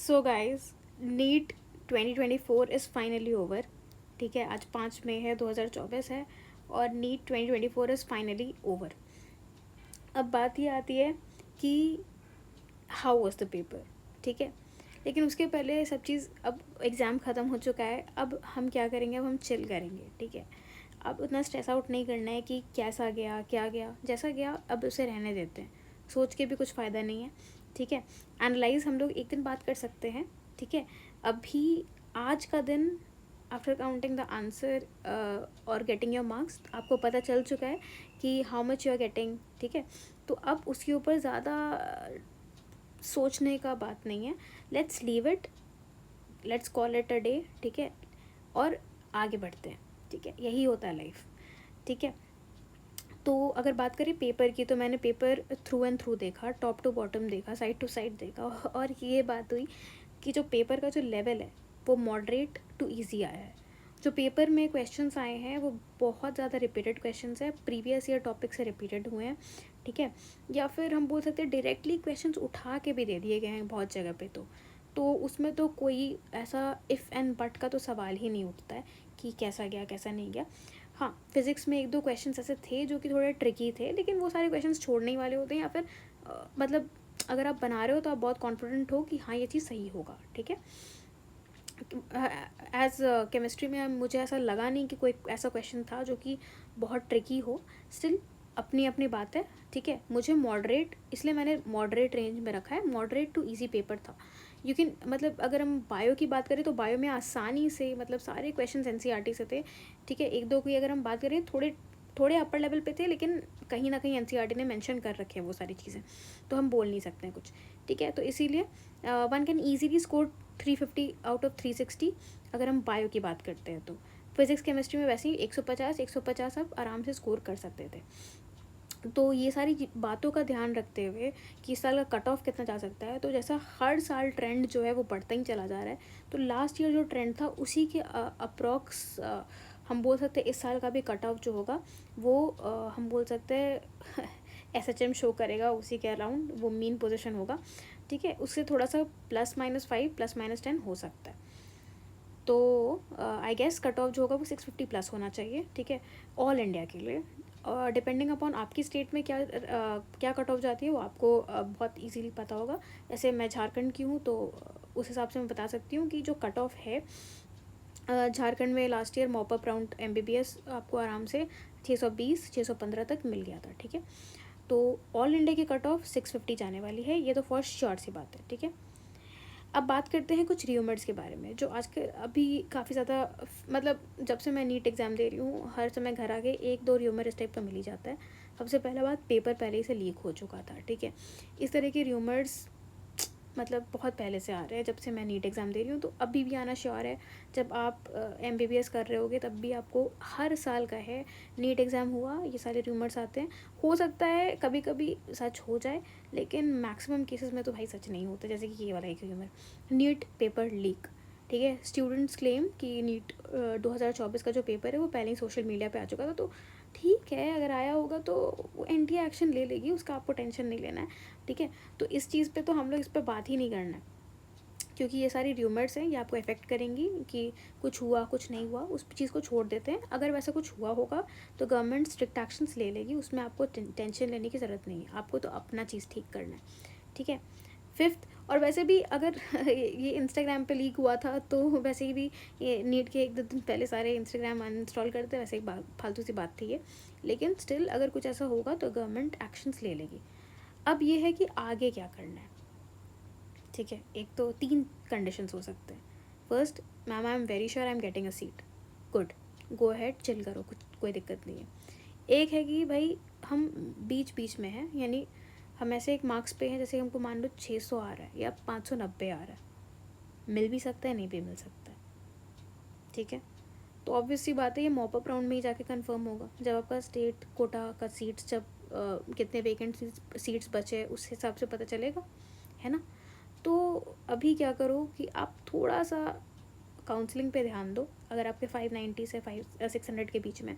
So guys, NEET 2024 is finally over. ठीक है, आज 5 मई है, 2024 है और नीट 2024 इज़ फाइनली ओवर. अब बात ये आती है कि हाउ वॉज द पेपर. ठीक है, लेकिन उसके पहले सब चीज़, अब एग्ज़ाम ख़त्म हो चुका है. अब हम क्या करेंगे, अब हम चिल करेंगे. ठीक है, अब उतना स्ट्रेस आउट नहीं करना है कि कैसा गया क्या गया, जैसा गया अब उसे रहने देते हैं. सोच के भी कुछ फ़ायदा नहीं है. ठीक है, एनालाइज हम लोग एक दिन बात कर सकते हैं. ठीक है, अभी आज का दिन आफ्टर काउंटिंग द आंसर और गेटिंग योर मार्क्स आपको पता चल चुका है कि how much you are getting. ठीक है, तो अब उसके ऊपर ज़्यादा सोचने का बात नहीं है. Let's leave it, let's call it a day. ठीक है, और आगे बढ़ते हैं. ठीक है, यही होता है लाइफ. ठीक है, तो अगर बात करें पेपर की, तो मैंने पेपर थ्रू एंड थ्रू देखा, टॉप टू बॉटम देखा, साइड टू साइड देखा और ये बात हुई कि जो पेपर का जो लेवल है वो मॉडरेट टू इजी आया है. जो पेपर में क्वेश्चंस आए हैं वो बहुत ज़्यादा रिपीटेड क्वेश्चंस है, प्रीवियस ईयर टॉपिक से रिपीटेड हुए हैं. ठीक है, या फिर हम बोल सकते हैं डायरेक्टली क्वेश्चंस उठा के भी दे दिए गए हैं बहुत जगह पे. तो उसमें तो कोई ऐसा इफ़ एंड बट का तो सवाल ही नहीं उठता है कि कैसा गया कैसा नहीं गया. हाँ, फिज़िक्स में एक दो क्वेश्चंस ऐसे थे जो कि थोड़े ट्रिकी थे, लेकिन वो सारे क्वेश्चंस छोड़ने ही वाले होते हैं. या फिर मतलब अगर आप बना रहे हो तो आप बहुत कॉन्फिडेंट हो कि हाँ ये चीज़ सही होगा. ठीक है, एज केमिस्ट्री में मुझे ऐसा लगा नहीं कि कोई ऐसा क्वेश्चन था जो कि बहुत ट्रिकी हो. स्टिल अपनी अपनी बात है. ठीक है, मुझे मॉडरेट, इसलिए मैंने मॉडरेट रेंज में रखा है. मॉडरेट टू इजी पेपर था. यू कैन, मतलब अगर हम बायो की बात करें तो बायो में आसानी से, मतलब सारे क्वेश्चन एनसीईआरटी से थे. ठीक है, एक दो की अगर हम बात करें थोड़े थोड़े अपर लेवल पे थे, लेकिन कहीं ना कहीं एनसीईआरटी ने मेंशन कर रखे हैं वो सारी चीज़ें, तो हम बोल नहीं सकते हैं कुछ. ठीक है, तो इसीलिए one can easily score 350 out of 360 अगर हम बायो की बात करते हैं. तो फिज़िक्स केमिस्ट्री में वैसे ही 150 आप आराम से स्कोर कर सकते थे. तो ये सारी बातों का ध्यान रखते हुए कि इस साल का कट ऑफ कितना जा सकता है, तो जैसा हर साल ट्रेंड जो है वो बढ़ता ही चला जा रहा है, तो लास्ट ईयर जो ट्रेंड था उसी के अप्रॉक्स हम बोल सकते हैं इस साल का भी कट ऑफ जो होगा वो हम बोल सकते हैं एसएचएम शो करेगा उसी के अराउंड, वो मीन पोजीशन होगा. ठीक है, उससे थोड़ा सा +-5 +-10 हो सकता है. तो आई गेस कट ऑफ जो होगा वो 650 प्लस होना चाहिए. ठीक है, ऑल इंडिया के लिए. और डिपेंडिंग अपॉन आपकी स्टेट में क्या कट ऑफ जाती है वो आपको बहुत इजीली पता होगा. जैसे मैं झारखंड की हूँ तो उस हिसाब से मैं बता सकती हूँ कि जो कट ऑफ है झारखंड में last year mop up round MBBS आपको आराम से 620-615 तक मिल गया था. ठीक है, तो ऑल इंडिया की कट ऑफ 650 जाने वाली है, ये तो फर्स्ट श्योर सी बात है. ठीक है, अब बात करते हैं कुछ र्यूमर्स के बारे में जो आज के अभी काफ़ी ज़्यादा, मतलब जब से मैं नीट एग्ज़ाम दे रही हूँ हर समय घर आके एक दो र्यूमर इस टाइप का मिल ही जाता है. सबसे पहला बात, पेपर पहले ही से लीक हो चुका था. ठीक है, इस तरह के र्यूमर्स मतलब बहुत पहले से आ रहे हैं जब से मैं नीट एग्ज़ाम दे रही हूँ, तो अभी भी आना श्योर है. जब आप एमबीबीएस कर रहे होगे तब भी आपको हर साल का है. नीट एग्ज़ाम हुआ, ये सारे र्यूमर्स आते हैं. हो सकता है कभी कभी सच हो जाए, लेकिन मैक्सिमम केसेस में तो भाई सच नहीं होता. जैसे कि ये वाला एक र्यूमर, नीट पेपर लीक. ठीक है, स्टूडेंट्स क्लेम कि नीट 2024 का जो पेपर है वो पहले ही सोशल मीडिया पे आ चुका था. तो ठीक है, अगर आया होगा तो वो एनटीए एक्शन ले लेगी, उसका आपको टेंशन नहीं लेना है. ठीक है, तो इस चीज़ पे तो हम लोग इस पर बात ही नहीं करना है, क्योंकि ये सारी र्यूमर्स हैं, ये आपको इफेक्ट करेंगी कि कुछ हुआ कुछ नहीं हुआ, उस चीज़ को छोड़ देते हैं. अगर वैसा कुछ हुआ होगा तो गवर्नमेंट स्ट्रिक्ट एक्शंस ले लेगी, उसमें आपको टेंशन लेने की ज़रूरत नहीं है. आपको तो अपना चीज़ ठीक करना है. ठीक है, फिफ्थ, और वैसे भी अगर ये इंस्टाग्राम पे लीक हुआ था तो वैसे ही भी ये नीट के एक दो दिन पहले सारे इंस्टाग्राम अनइंस्टॉल करते, वैसे एक फालतू सी बात थी ये. लेकिन स्टिल अगर कुछ ऐसा होगा तो गवर्नमेंट एक्शंस ले लेगी. अब ये है कि आगे क्या करना है. ठीक है, एक तो 3 कंडीशंस हो सकते हैं. First, ma'am I am very sure I am getting a seat. Good, go ahead, chill करो, कुछ कोई दिक्कत नहीं है. एक है कि भाई हम बीच बीच में हैं, यानी हम ऐसे एक मार्क्स पे हैं, जैसे हमको मान लो 600 आ रहा है या 590 आ रहा है, मिल भी सकता है नहीं भी मिल सकता है. ठीक है, तो ऑब्वियस सी बात है ये मॉप अप राउंड में ही जाके कंफर्म होगा, जब आपका स्टेट कोटा का सीट्स, जब कितने वेकेंट सीट्स बचे उस हिसाब से पता चलेगा, है ना. तो अभी क्या करो कि आप थोड़ा सा काउंसलिंग पे ध्यान दो. अगर आपके 590 से 600 के बीच में,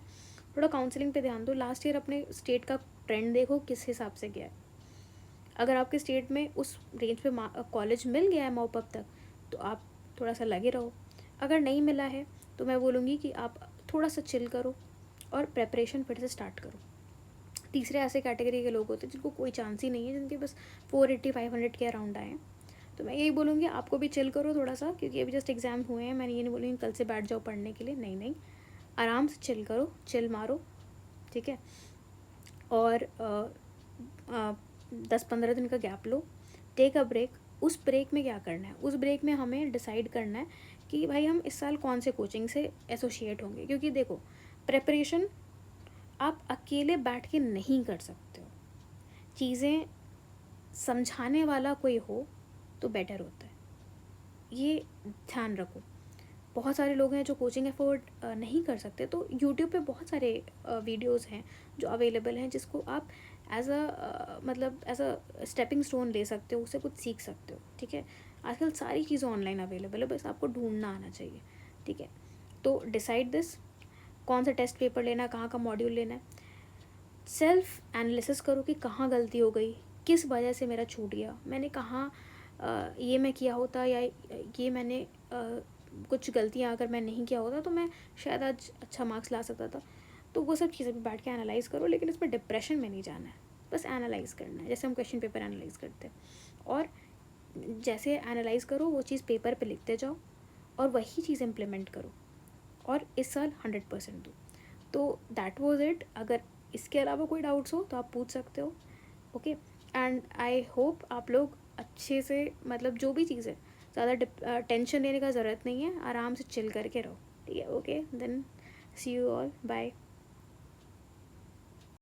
थोड़ा काउंसलिंग पे ध्यान दो. लास्ट ईयर अपने स्टेट का ट्रेंड देखो किस हिसाब से गया है. अगर आपके स्टेट में उस रेंज पे कॉलेज मिल गया है मॉप अप तक, तो आप थोड़ा सा लगे रहो। अगर नहीं मिला है तो मैं बोलूँगी कि आप थोड़ा सा चिल करो और प्रेपरेशन फिर से स्टार्ट करो। तीसरे ऐसे कैटेगरी के लोग होते हैं जिनको कोई चांस ही नहीं है, जिनके बस 480-500 के अराउंड आए हैं, तो मैं यही बोलूँगी आपको भी चिल करो थोड़ा सा, क्योंकि अभी जस्ट एग्ज़ाम हुए हैं। मैंने ये नहीं बोलूँगी कल से बैठ जाओ पढ़ने के लिए, नहीं नहीं, आराम से चिल करो, चिल मारो, ठीक है। और 10-15 दिन का गैप लो, टेक अ ब्रेक। उस ब्रेक में क्या करना है, उस ब्रेक में हमें डिसाइड करना है कि भाई हम इस साल कौन से कोचिंग से एसोसिएट होंगे, क्योंकि देखो प्रेपरेशन आप अकेले बैठ के नहीं कर सकते हो, चीज़ें समझाने वाला कोई हो तो बेटर होता है, ये ध्यान रखो। बहुत सारे लोग हैं जो कोचिंग अफोर्ड नहीं कर सकते, तो यूट्यूब पे बहुत सारे वीडियोस हैं जो अवेलेबल हैं, जिसको आप एज अ मतलब एज अ स्टेपिंग स्टोन ले सकते हो, उससे कुछ सीख सकते हो, ठीक है। आजकल सारी चीज़ें ऑनलाइन अवेलेबल है, बस आपको ढूंढना आना चाहिए, ठीक है। तो डिसाइड दिस, कौन सा टेस्ट पेपर लेना है, कहाँ का मॉड्यूल लेना है, सेल्फ एनालिसिस करो कि कहाँ गलती हो गई, किस वजह से मेरा छूट गया, मैंने कहाँ ये मैं किया होता, या ये मैंने कुछ गलतियाँ अगर मैं नहीं किया होता तो मैं शायद आज अच्छा मार्क्स ला सकता था। तो वो सब चीज़ें भी बैठ के एनालाइज़ करो, लेकिन इसमें डिप्रेशन में नहीं जाना है, बस एनालाइज़ करना है जैसे हम क्वेश्चन पेपर एनालाइज़ करते हैं। और जैसे एनालाइज़ करो वो चीज़ पेपर पे लिखते जाओ और वही चीज़ इम्प्लीमेंट करो, और इस साल 100% दो। तो दैट वॉज इट। अगर इसके अलावा कोई डाउट्स हो तो आप पूछ सकते हो, ओके। एंड आई होप आप लोग अच्छे से, मतलब जो भी चीज़ है ज़्यादा टेंशन लेने का ज़रूरत नहीं है, आराम से चिल करके रहो, ठीक है। Okay then, see you all, bye.